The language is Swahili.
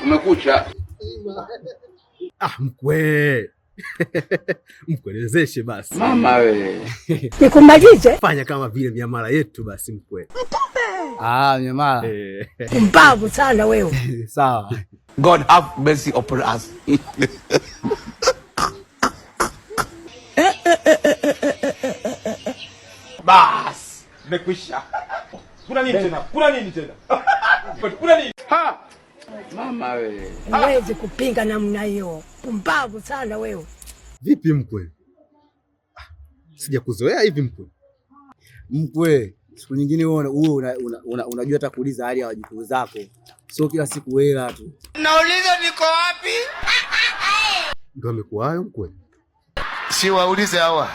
Umekucha. Mkwe. Mkwelezeshe basi. Mama we. Nikumalize? Fanya kama vile miamala yetu basi mkwe. Miamala. Mbavu sana wewe. Sawa. God have mercy upon us. Bas, nimekwisha. Kuna nini tena? Kuna nini tena? Kuna nini? Ha! Mama we. Huwezi kupinga namna hiyo. Mbavu sana wewe. Vipi mkwe? Sijakuzoea hivi mkwe. Mkwe, siku nyingine wewe unajua hata kuuliza hali ya wajukuu zako. Sio kila siku hela tu. Nauliza niko wapi? Ndio amekuwa hayo mkwe. Si waulize hawa.